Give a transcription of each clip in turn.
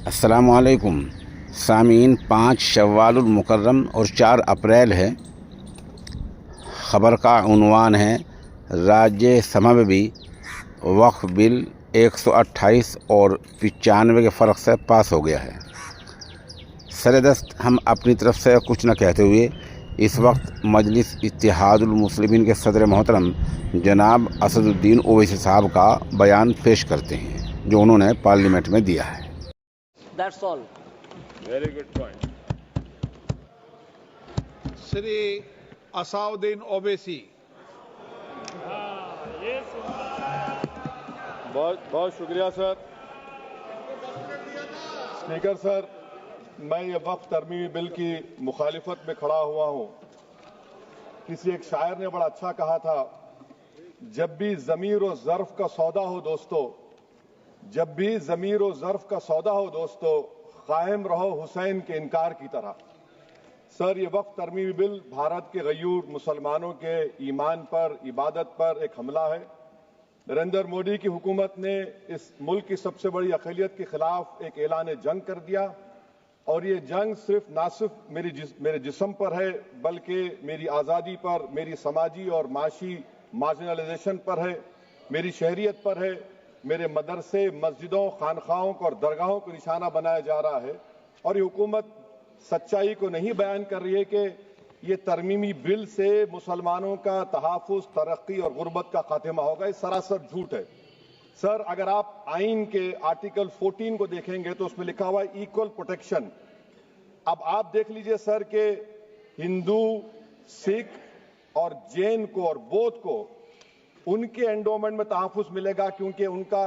अस्सलामुअलैकुम सामीन। 5 शव्वालुल मुकर्रम और 4 अप्रैल है। ख़बर का उन्वान है राज्यसभा में भी वक्फ बिल 128 और 95 के फ़र्क से पास हो गया है। सरदस्त हम अपनी तरफ से कुछ न कहते हुए इस वक्त मजलिस इत्तेहादुल मुस्लिमीन के सदर मोहतरम जनाब असदुद्दीन ओवैसी साहब का बयान पेश करते हैं जो उन्होंने पार्लियामेंट में दिया है। That's all. Very good point. Shri Asaduddin Owaisi. बहुत बहुत शुक्रिया सर। स्पीकर सर, मैं ये वक्फ तरमीमी बिल की मुखालिफत में खड़ा हुआ हूं। किसी एक शायर ने बड़ा अच्छा कहा था, जब भी ज़मीर और ज़र्फ का सौदा हो दोस्तों, जब भी ज़मीर और ज़र्फ का सौदा हो दोस्तों, कायम रहो हुसैन के इनकार की तरह। सर, ये वक्फ तरमीमी बिल भारत के गयूर मुसलमानों के ईमान पर, इबादत पर एक हमला है। नरेंद्र मोदी की हुकूमत ने इस मुल्क की सबसे बड़ी अक़लियत के खिलाफ एक ऐलान जंग कर दिया, और ये जंग ना सिर्फ मेरे जिस्म पर है, बल्कि मेरी आज़ादी पर, मेरी समाजी और माशी मार्जिनलाइजेशन पर है, मेरी शहरियत पर है, मेरे मदरसे, मस्जिदों, खानखाहों को और दरगाहों को निशाना बनाया जा रहा है। और ये हुकूमत सच्चाई को नहीं बयान कर रही है कि ये तरमीमी बिल से मुसलमानों का तहफ़्फ़ुज़, तरक्की और गुर्बत का खात्मा होगा। ये सरासर झूठ है। सर, अगर आप आइन के आर्टिकल 14 को देखेंगे तो उसमें लिखा हुआ है इक्वल प्रोटेक्शन। अब आप देख लीजिए सर कि हिंदू, सिख और जैन को और बौद्ध को उनके एंडोमेंट में तहफ़्फ़ुज़ मिलेगा, क्योंकि उनका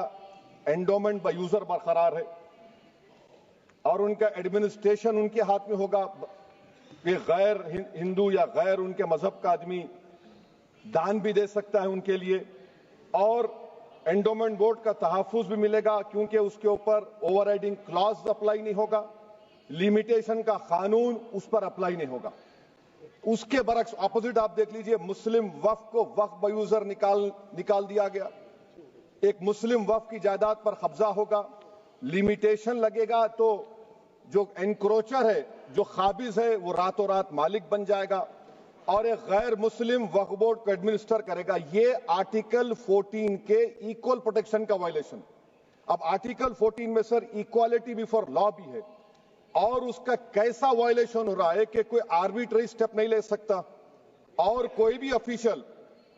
एंडोमेंट बाय यूजर बरकरार है और उनका एडमिनिस्ट्रेशन उनके हाथ में होगा। कि गैर हिंदू या गैर उनके मजहब का आदमी दान भी दे सकता है उनके लिए, और एंडोमेंट बोर्ड का तहफ़्फ़ुज़ भी मिलेगा, क्योंकि उसके ऊपर ओवरराइडिंग क्लॉज अप्लाई नहीं होगा, लिमिटेशन का कानून उस पर अप्लाई नहीं होगा। उसके बरक्स ऑपोजिट आप देख लीजिए, मुस्लिम वक्फ को वक्फ बाय यूजर निकाल दिया गया। एक मुस्लिम वक्फ की जायदाद पर कब्जा होगा, लिमिटेशन लगेगा, तो जो एनक्रोचर है, जो खाबिज है, वो रातों रात मालिक बन जाएगा और एक गैर मुस्लिम वक्फ बोर्ड को एडमिनिस्टर करेगा। ये आर्टिकल 14 के इक्वल प्रोटेक्शन का वायलेशन। अब आर्टिकल 14 में सर इक्वालिटी बिफोर लॉ भी है, और उसका कैसा वायलेशन हो रहा है कि कोई आर्बिट्ररी स्टेप नहीं ले सकता और कोई भी ऑफिशियल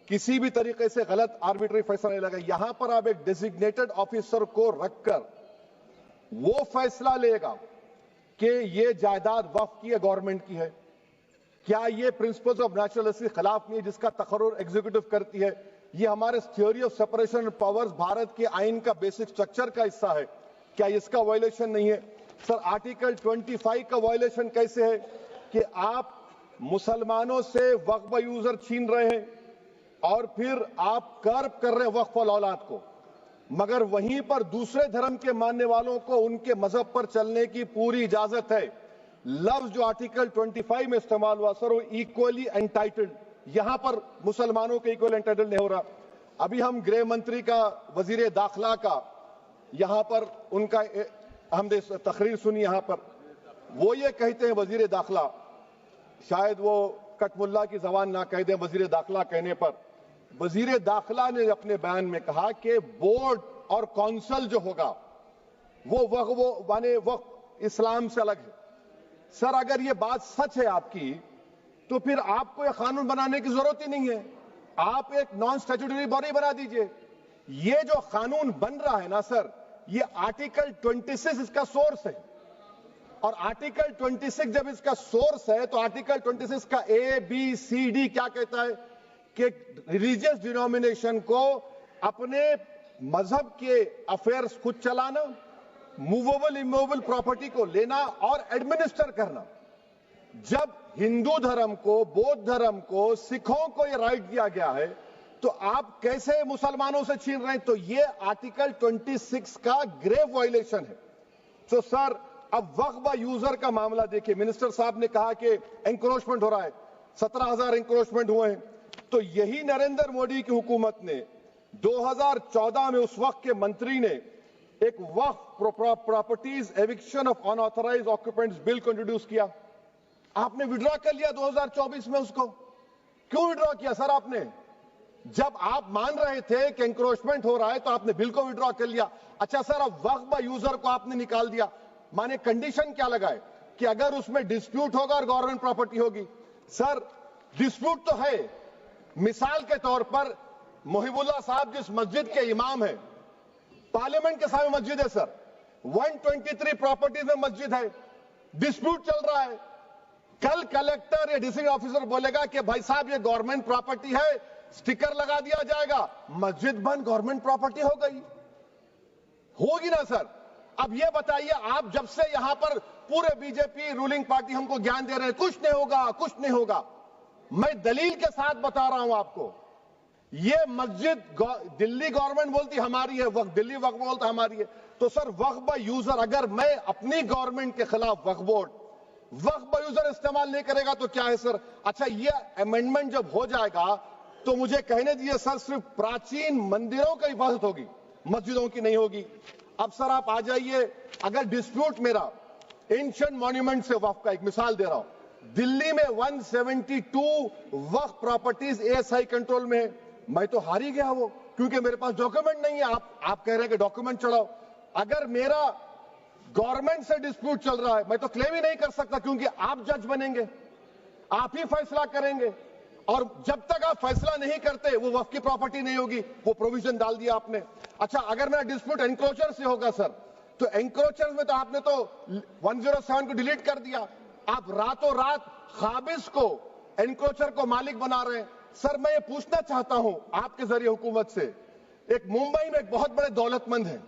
किसी भी तरीके से गलत आर्बिट्ररी फैसला नहीं लगा। यहां पर आप एक डेजिग्नेटेड ऑफिसर को रखकर वो फैसला लेगा कि ये जायदाद वक्फ की है, गवर्नमेंट की है। क्या ये प्रिंसिपल्स ऑफ नेचुरल के खिलाफ नहीं है जिसका तकर्रुर एग्जीक्यूटिव करती है? ये हमारे theory of separation of powers, Bharat के आइन का बेसिक स्ट्रक्चर का हिस्सा है। क्या इसका वायलेशन नहीं है? सर, आर्टिकल 25 का वायलेशन कैसे है कि आप मुसलमानों से वक्फ बाय यूजर छीन रहे हैं और फिर आप कर्ब कर रहे हैं वक्फ वाल औलाद को, मगर वहीं पर दूसरे धर्म के मानने वालों को उनके मजहब पर चलने की पूरी इजाजत है। लफ्ज जो आर्टिकल 25 में इस्तेमाल हुआ सर, वो इक्वली एंटाइटल्ड, यहां पर मुसलमानों के इक्वल एंटाइटल्ड नहीं हो रहा। अभी हम गृह मंत्री का, वजीर दाखिला का यहां पर उनका हमने तकरीर सुनी, यहां पर वो ये कहते हैं, वजीर दाखिला, शायद वो कटमुल्ला की जबान ना कह दें, वजीर दाखिला कहने पर वजीर दाखिला ने अपने बयान में कहा कि बोर्ड और काउंसिल जो होगा वो माने वक्फ इस्लाम से अलग है। सर, अगर ये बात सच है आपकी, तो फिर आपको ये कानून बनाने की जरूरत ही नहीं है। आप एक नॉन स्टैट्यूटरी बॉडी बना दीजिए। ये जो कानून बन रहा है ना सर, ये आर्टिकल 26 इसका सोर्स है, और आर्टिकल 26 जब इसका सोर्स है तो आर्टिकल 26 का ABCD क्या कहता है कि रिलीजियस डिनोमिनेशन को अपने मजहब के अफेयर्स खुद चलाना, मूवेबल इमूवेबल प्रॉपर्टी को लेना और एडमिनिस्टर करना। जब हिंदू धर्म को, बौद्ध धर्म को, सिखों को यह राइट दिया गया है, तो आप कैसे मुसलमानों से छीन रहे हैं? तो ये आर्टिकल 26 का ग्रेव वायलेशन है। तो सर, अब वक्फ बाय यूजर का मामला देखिए, मिनिस्टर साहब ने कहा कि एंक्रोचमेंट हो रहा है, 17,000 एंक्रोचमेंट हुए हैं। तो यही नरेंद्र मोदी की हुकूमत ने 2014 में उस वक्त के मंत्री ने एक वक्फ properties eviction of unauthorised occupants bill को इंट्रोड्यूस किया। आपने विड्रॉ कर लिया 2024 में उसको। क्यों विड्रॉ किया सर आपने? जब आप मान रहे थे कि एंक्रोचमेंट हो रहा है तो आपने बिल को विड्रॉ कर लिया। अच्छा सर, अब वक्फ बाय यूजर को आपने निकाल दिया। माने कंडीशन क्या लगाए कि अगर उसमें डिस्प्यूट होगा और गवर्नमेंट प्रॉपर्टी होगी। सर डिस्प्यूट तो है। मिसाल के तौर पर मोहिबुल्लाह साहब जिस मस्जिद के इमाम है, पार्लियामेंट के सामने मस्जिद है सर, 123 प्रॉपर्टीज में मस्जिद है, डिस्प्यूट चल रहा है। कल कलेक्टर या डिस्ट्रिक्ट ऑफिसर बोलेगा कि भाई साहब ये गवर्नमेंट प्रॉपर्टी है, स्टिकर लगा दिया जाएगा, मस्जिद बंद, गवर्नमेंट प्रॉपर्टी हो गई। होगी ना सर? अब ये बताइए, आप जब से यहां पर पूरे बीजेपी रूलिंग पार्टी हमको ज्ञान दे रहे हैं कुछ नहीं होगा, कुछ नहीं होगा। मैं दलील के साथ बता रहा हूं आपको, ये मस्जिद दिल्ली गवर्नमेंट बोलती हमारी है, वक्फ दिल्ली वक्फ बोलता हमारी है। तो सर वक्फ बाय यूजर, अगर मैं अपनी गवर्नमेंट के खिलाफ वक्फ बोर्ड वक्फ बाय यूजर इस्तेमाल नहीं करेगा तो क्या है सर? अच्छा, ये अमेंडमेंट जब हो जाएगा तो मुझे कहने दीजिए सर, सिर्फ प्राचीन मंदिरों की इबादत होगी, मस्जिदों की नहीं होगी। अब सर आप आ जाइए, अगर डिस्प्यूट मेरा एंशिएंट मॉन्यूमेंट से वक्फ का, एक मिसाल दे रहा हूं, दिल्ली में 172 वक्फ प्रॉपर्टीज एएसआई कंट्रोल में है। मैं तो हार ही गया वो, क्योंकि मेरे पास डॉक्यूमेंट नहीं है। आप कह रहे हैं कि डॉक्यूमेंट चढ़ाओ। अगर मेरा गवर्नमेंट से डिस्प्यूट चल रहा है, मैं तो क्लेम ही नहीं कर सकता, क्योंकि आप जज बनेंगे, आप ही फैसला करेंगे, और जब तक आप फैसला नहीं करते वो वक्फ की प्रॉपर्टी नहीं होगी। वो प्रोविजन डाल दिया आपने। अच्छा, अगर मेरा डिस्प्यूट एनक्रोचर से होगा सर, तो एनक्रोचर में तो आपने तो 107 को डिलीट कर दिया। आप रातों रात खाबिज को, एनक्रोचर को मालिक बना रहे हैं। सर मैं ये पूछना चाहता हूं आपके जरिए हुकूमत से, एक मुंबई में एक बहुत बड़े दौलतमंद है,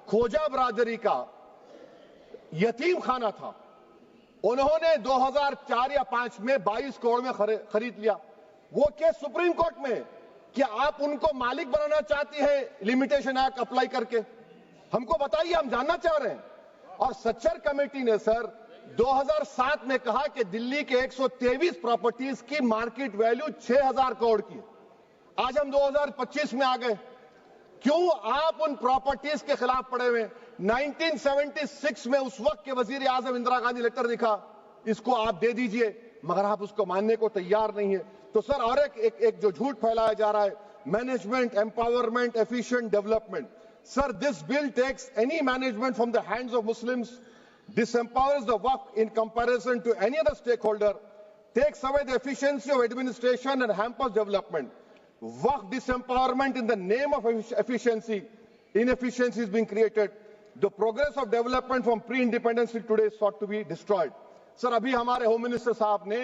खोजा बरादरी का यतीम खाना था, उन्होंने 2004 या 5 में 22 करोड़ में खरीद लिया। वो केस सुप्रीम कोर्ट में कि आप उनको मालिक बनाना चाहती है लिमिटेशन एक्ट अप्लाई करके, हमको बताइए, हम जानना चाह रहे हैं। और सच्चर कमेटी ने सर 2007 में कहा कि दिल्ली के 123 प्रॉपर्टीज की मार्केट वैल्यू 6000 करोड़ की। आज हम 2025 में आ गए, क्यों आप उन प्रॉपर्टीज के खिलाफ पड़े हुए? 1976 में उस वक्त के वजीर आजम इंदिरा गांधी लेटर लिखा, इसको आप दे दीजिए, मगर आप उसको मानने को तैयार नहीं है। तो सर और एक जो झूठ फैलाया जा रहा है, management empowerment efficient development. Sir this bill takes any management from the hands of Muslims, disempowers the waqf in comparison to any other stakeholder, takes away the efficiency of administration and hampers development. Waqf disempowerment in the name of efficiency, inefficiency is being created. The progress of development from pre-independence till today is sought to be destroyed. Sir अभी हमारे home minister साहब ने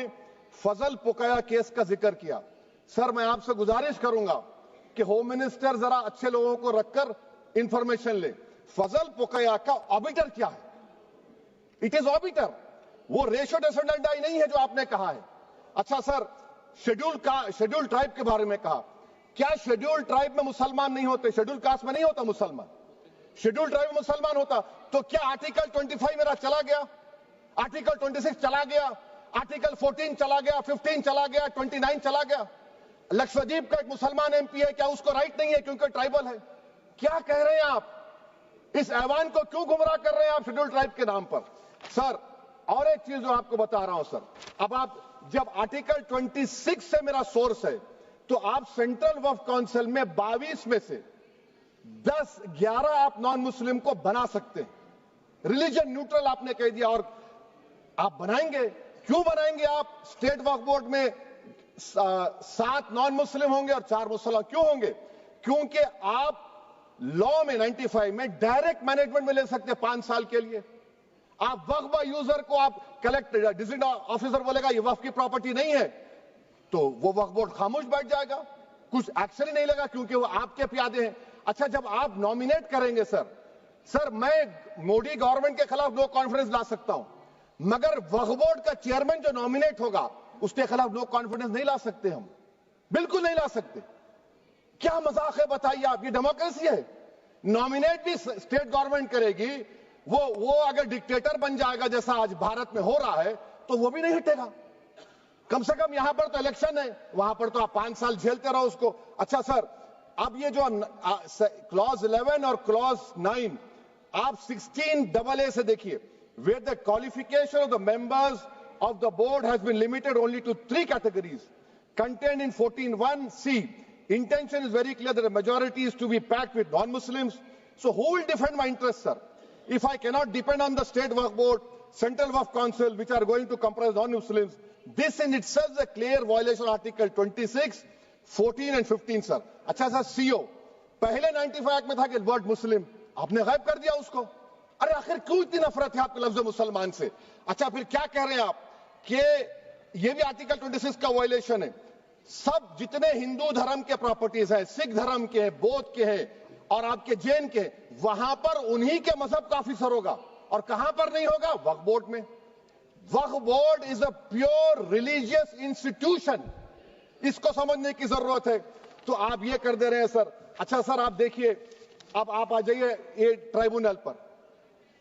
फजल पुकाया case का जिक्र किया। Sir मैं आपसे गुजारिश करूंगा कि होम मिनिस्टर जरा अच्छे लोगों को रखकर इंफॉर्मेशन ले। फजल पुकाया का ऑबिटर क्या है? इट इज ऑबिटर, वो रेशो डिसोडेंडाई नहीं है जो आपने कहा है। अच्छा सर, शेड्यूल ट्राइब के बारे में कहा, क्या शेड्यूल ट्राइब में मुसलमान नहीं होते? शेड्यूल कास्ट में नहीं होता मुसलमान, शेड्यूल ट्राइब में मुसलमान होता। तो क्या आर्टिकल 25 मेरा चला गया, आर्टिकल 26 चला गया, आर्टिकल 14 चला गया, 15 चला गया, 29 चला गया? लक्षद्वीप का एक मुसलमान एमपी है, क्या उसको राइट नहीं है क्योंकि ट्राइबल है? क्या कह रहे हैं आप? इस ऐवान को क्यों गुमराह कर रहे हैं आप शेड्यूल ट्राइब के नाम पर? सर और एक चीज जो आपको बता रहा हूं सर, अब आप जब आर्टिकल 26 से मेरा सोर्स है, तो आप सेंट्रल वक्फ काउंसिल में 22 में से 11 आप नॉन मुस्लिम को बना सकते हैं। रिलीजन न्यूट्रल आपने कह दिया, और आप बनाएंगे, क्यों बनाएंगे आप? स्टेट वक्फ बोर्ड में 7 नॉन मुस्लिम होंगे और 4 मुसलमान। क्यों होंगे? क्योंकि आप लॉ में 95 में डायरेक्ट मैनेजमेंट में ले सकते हैं 5 साल के लिए। आप वक्फ बाय यूजर को आप कलेक्टर डिस्ट्रिक्ट ऑफिसर बोलेगा ये वक्फ की प्रॉपर्टी नहीं है, तो वो वक्फ बोर्ड खामोश बैठ जाएगा, कुछ एक्शन ही नहीं लेगा, क्योंकि वो आपके प्यादे हैं। अच्छा, जब आप नॉमिनेट करेंगे सर मैं मोदी गवर्नमेंट के खिलाफ नो कॉन्फिडेंस ला सकता हूं, मगर वक्फ बोर्ड का चेयरमैन जो नॉमिनेट होगा उसके खिलाफ नो कॉन्फिडेंस नहीं ला सकते, हम बिल्कुल नहीं ला सकते। क्या मजाक है बताइए आप? ये डेमोक्रेसी है। नॉमिनेट भी स्टेट गवर्नमेंट करेगी, वो अगर डिक्टेटर बन जाएगा जैसा आज भारत में हो रहा है तो वो भी नहीं हटेगा। कम से कम यहां पर तो इलेक्शन है, वहां पर तो आप 5 साल झेलते रहो उसको। अच्छा सर, अब ये जो क्लॉज 11 और क्लॉज 9 आप 16AA से देखिए, where the qualification of the members of the board has been limited only to 3 categories contained in 14(1)(c. Intention is very clear that the majority is to be packed with non-Muslims. So who will defend my interests, sir? If I cannot depend on the state Waqf board, central Waqf council, which are going to comprise non-Muslims, this in itself is a clear violation of Article 26, 14 and 15, sir. अच्छा sir, CO पहले 95 act में था कि word मुस्लिम, आपने गायब कर दिया उसको। अरे आखिर क्यों इतनी नफरत है आपके लफ्ज मुसलमान से? अच्छा फिर क्या कह रहे हैं आप कि ये भी आर्टिकल 26 का वायलेशन है। सब जितने हिंदू धर्म के प्रॉपर्टीज हैं, सिख धर्म के हैं, बौद्ध के हैं और आपके जैन के, वहां पर उन्हीं के मजहब का ऑफिसर होगा। और कहां पर नहीं होगा? वक्फ बोर्ड में। वक्फ board is a pure religious institution, इसको समझने की जरूरत है। तो आप ये कर दे रहे हैं सर। अच्छा सर आप देखिए, अब आप आ जाइए ये ट्राइब्यूनल पर।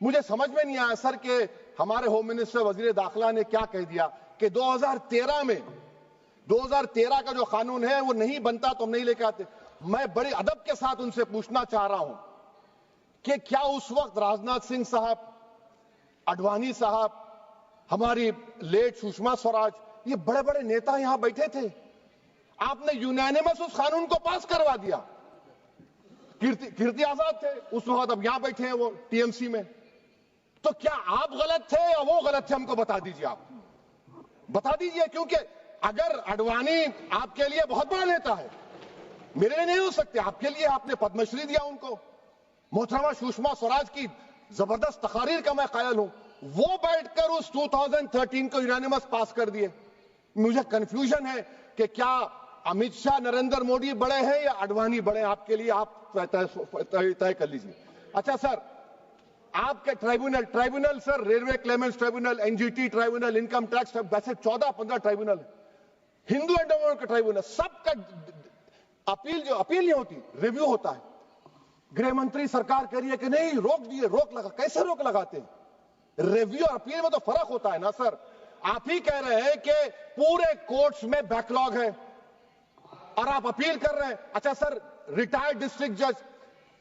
मुझे समझ में नहीं आया सर कि हमारे होम मिनिस्टर वजीर दाखिला ने क्या कह दिया कि 2013 का जो कानून है वो नहीं बनता तो हम नहीं लेके आते। मैं बड़े अदब के साथ उनसे पूछना चाह रहा हूं कि क्या उस वक्त राजनाथ सिंह साहब, अडवाणी साहब, हमारी लेट सुषमा स्वराज, ये बड़े बड़े नेता यहां बैठे थे? आपने यूनानिमस उस कानून को पास करवा दिया। कीर्ति आजाद थे उस वक्त, अब यहां बैठे हैं वो टीएमसी में। तो क्या आप गलत थे या वो गलत थे? हमको बता दीजिए, आप बता दीजिए। क्योंकि अगर अडवाणी आपके लिए बहुत बड़ा नेता है, मेरे लिए नहीं हो सकते, आपके लिए आपने पद्मश्री दिया उनको। मोहतरमा सुषमा स्वराज की जबरदस्त तकारीर का मैं कायल हूं, वो बैठकर उस 2013 को यूनानिमस पास कर दिए। मुझे कंफ्यूजन है कि क्या अमित शाह, नरेंद्र मोदी बड़े हैं या अडवाणी बड़े हैं? आपके लिए आप तय कर लीजिए। अच्छा सर, आपके tribunal sir, railway Clements tribunal, NGT tribunal, income tax, वैसे 14-15 ट्राइब्यूनल है। हिंदू एंडोमेंट का ट्राइब्यूनल, सबका अपील नहीं होती, रिव्यू होता है। गृह मंत्री सरकार कह रही है कि नहीं, रोक दिए, रोक लगा। कैसे रोक लगाते हैं? रिव्यू और अपील में तो फर्क होता है ना सर। आप ही कह रहे हैं कि पूरे कोर्ट्स में बैकलॉग है और आप अपील कर रहे हैं। अच्छा सर, रिटायर्ड डिस्ट्रिक्ट जज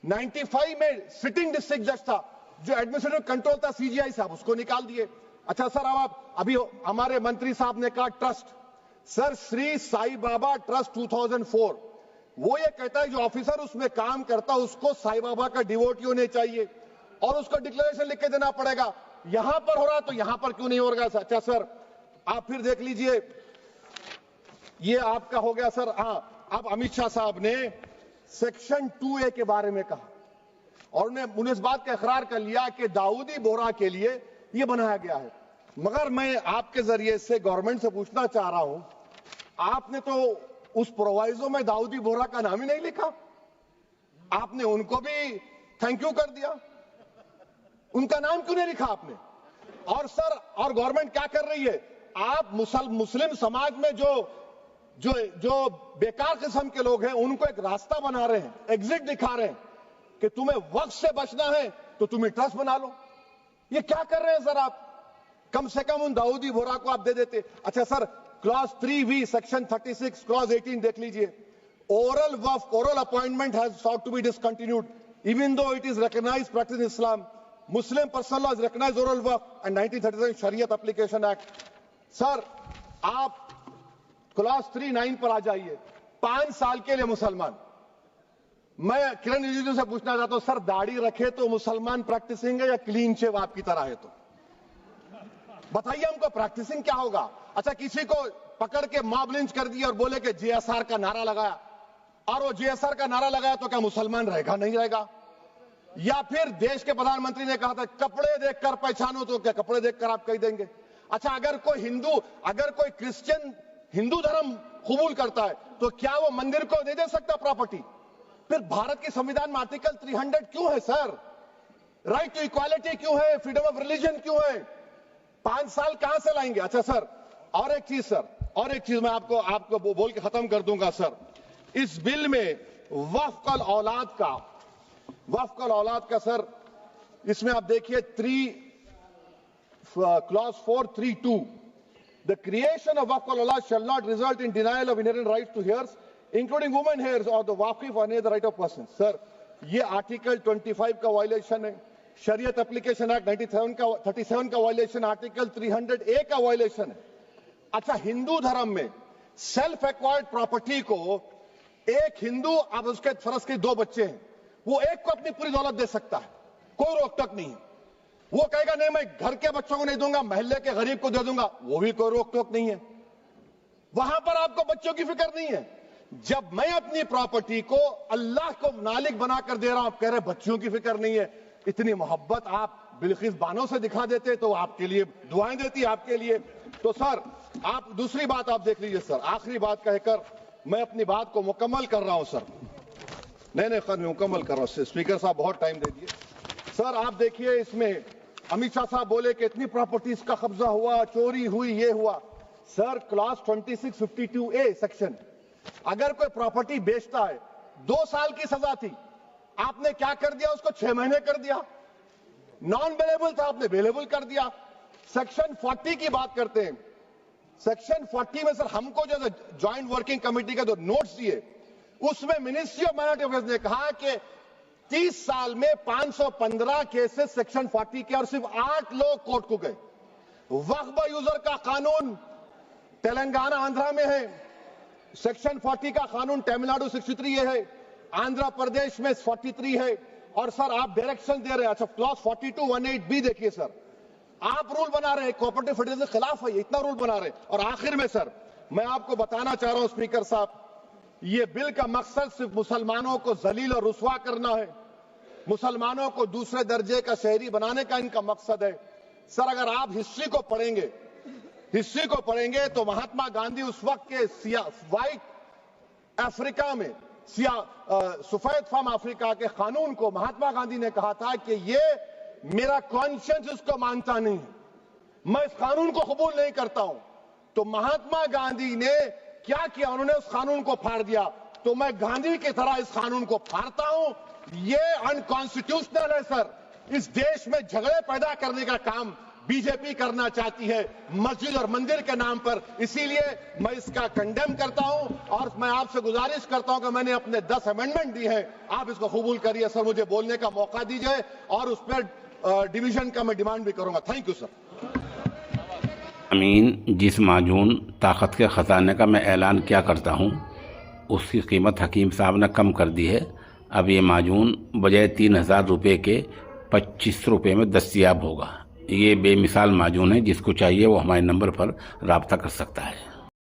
95 में सिटिंग डिस्ट्रिक्ट जज था, जो एडमिनिस्ट्रेटिव कंट्रोल था सीजीआई साहब, उसको निकाल दिए। अच्छा सर, अब आप अभी हमारे मंत्री साहब ने कहा trust, sir Shri Sai Baba trust 2004, वो ये कहता है जो ऑफिसर उसमें काम करता उसको साई बाबा का डिवोटी होने चाहिए और उसको डिक्लेरेशन लिख के देना पड़ेगा। यहां पर हो रहा तो यहां पर क्यों नहीं हो रहा? अच्छा सर, आप फिर देख लीजिए, ये आपका हो गया सर। हां, अब अमित शाह साहब ने सेक्शन 2A के बारे में कहा और उन्होंने इस बात का इकरार कर लिया कि दाऊदी बोहरा के लिए यह बनाया गया है। मगर मैं आपके जरिए से गवर्नमेंट से पूछना चाह रहा हूं, आपने तो उस प्रोवाइजो में दाऊदी बोहरा का नाम ही नहीं लिखा। आपने उनको भी थैंक यू कर दिया, उनका नाम क्यों नहीं लिखा आपने? और सर, और गवर्नमेंट क्या कर रही है? आप मुस्लिम समाज में जो बेकार किस्म के लोग हैं उनको एक रास्ता बना रहे हैं, एग्जिट दिखा रहे हैं कि तुम्हें वक्त से बचना है तो तुम्हें ट्रस्ट बना लो। ये क्या कर रहे हैं सर आप? कम से कम उन दाऊदी बोहरा को आप दे देते। अच्छा sir, clause 3V section 36 clause 18 देख लीजिए। Oral Waqf, oral appointment has sought to be discontinued even though it is recognized practice in Islam. Muslim personal law has recognized oral waqf and 1937 Shariat Application Act. Sir आप clause 3(9) पर आ जाइए। 5 साल के लिए मुसलमान, मैं किरण रिजिजू से पूछना चाहता हूं सर, दाढ़ी रखे तो मुसलमान प्रैक्टिसिंग है या क्लीन शेव आपकी तरह है? तो बताइए हमको, प्रैक्टिसिंग क्या होगा? अच्छा, किसी को पकड़ के मॉब लिंच कर दिया और बोले कि JSR का नारा लगाया, और वो JSR का नारा लगाया तो क्या मुसलमान रहेगा? नहीं रहेगा। या फिर देश के प्रधानमंत्री ने कहा था कपड़े देखकर पहचानो, तो क्या कपड़े देखकर आप कह देंगे? अच्छा, अगर कोई क्रिश्चियन हिंदू धर्म कबूल करता है तो क्या वो मंदिर को नहीं दे सकता प्रॉपर्टी? फिर भारत के संविधान में आर्टिकल 300 क्यों है सर? राइट टू इक्वालिटी क्यों है? फ्रीडम ऑफ रिलीजन क्यों है? 5 साल कहां से लाएंगे? अच्छा सर, और एक चीज सर, और एक चीज मैं आपको बोल के खत्म कर दूंगा सर। इस बिल में वक्फ औलाद का सर, इसमें आप देखिए clause 4(3)(2), the creation of waqf al-awlad shall not result in denial of inherent rights to heirs including women hairs और द वाकिफ on the right of person. Sir, ये आर्टिकल 25 का वायलेशन है, शरीयत एप्लीकेशन एक्ट 37 का वायलेशन, आर्टिकल 300A का violation है। अच्छा, हिंदू धर्म में सेल्फ एक्वायर्ड प्रॉपर्टी को एक हिंदू, अब उसके फर्ज के 2 बच्चे हैं, वो एक को अपनी पूरी दौलत दे सकता है, कोई रोक टोक नहीं है। वो कहेगा नहीं मैं घर के बच्चों को नहीं दूंगा, मोहल्ले के गरीब को दे दूंगा, वो भी कोई रोक टोक नहीं है। वहां पर आपको बच्चों की फिक्र नहीं है। जब मैं अपनी प्रॉपर्टी को अल्लाह को मालिक बनाकर दे रहा हूं, आप कह रहे बच्चों की फिक्र नहीं है। इतनी मोहब्बत आप बिल्किस बानो से दिखा देते तो आपके लिए दुआएं देती आपके लिए। तो सर, आप दूसरी बात आप देख लीजिए सर, आखिरी बात कहकर मैं अपनी बात को मुकम्मल कर रहा हूं सर। नहीं मैं मुकम्मल कर रहा हूं, स्पीकर साहब बहुत टाइम दे दिए। सर आप देखिए, इसमें अमित शाह साहब बोले कि इतनी प्रॉपर्टीज का कब्जा हुआ, चोरी हुई, ये हुआ। सर, क्लॉज 2652A सेक्शन, अगर कोई प्रॉपर्टी बेचता है 2 साल की सजा थी, आपने क्या कर दिया, उसको 6 महीने कर दिया। नॉन अवेलेबल था, आपने अवेलेबल कर दिया। सेक्शन 40 की बात करते हैं। सेक्शन 40 में सर हमको जो ज्वाइंट वर्किंग कमेटी के जो नोट्स दिए, उसमें मिनिस्ट्री ऑफ माइनॉरिटी अफेयर्स ने कहा कि 30 साल में 515 केसेस सेक्शन 40 के, और सिर्फ 8 लोग कोर्ट को गए। वक्फ यूजर का कानून तेलंगाना आंध्रा में है, सेक्शन 40 का कानून तमिलनाडु 63 है, आंध्र प्रदेश में 43 है। और सर आप डायरेक्शन दे रहे हैं। अच्छा, क्लॉज 4218B देखिए सर, आप रूल बना रहे हैं, कोऑपरेटिव फेडरलिज्म के खिलाफ है, इतना रूल बना रहे हैं। और आखिर में सर मैं आपको बताना चाह रहा हूं स्पीकर साहब, ये बिल का मकसद सिर्फ मुसलमानों को जलील और रुस्वा करना है, मुसलमानों को दूसरे दर्जे का शहरी बनाने का इनका मकसद है। सर अगर आप हिस्ट्री को पढ़ेंगे तो महात्मा गांधी उस वक्त के व्हाइट अफ्रीका में सफेद फार्म अफ्रीका के कानून को महात्मा गांधी ने कहा था कि ये मेरा कॉन्शियंस इसको मानता नहीं है, मैं इस कानून को कबूल नहीं करता हूं। तो महात्मा गांधी ने क्या किया, उन्होंने उस कानून को फाड़ दिया। तो मैं गांधी की तरह इस कानून को फाड़ता हूं। ये अनकॉन्स्टिट्यूशनल है सर। इस देश में झगड़े पैदा करने का काम बीजेपी करना चाहती है मस्जिद और मंदिर के नाम पर, इसीलिए मैं इसका कंडेम करता हूं। और मैं आपसे गुजारिश करता हूं कि मैंने अपने 10 अमेंडमेंट दी हैं, आप इसको कबूल करिए सर, मुझे बोलने का मौका दीजिए और उस पर डिवीजन का मैं डिमांड भी करूंगा। Thank you sir. अमीन, जिस माजून ताकत के ख़जाने का मैं ऐलान क्या करता हूँ, उसकी कीमत हकीम साहब ने कम कर दी है। अब ये माजून बजाय 3000 रुपये के 25 रुपये में दस्तयाब होगा। ये बेमिसाल माजून है, जिसको चाहिए वो हमारे नंबर पर रब्ता कर सकता है।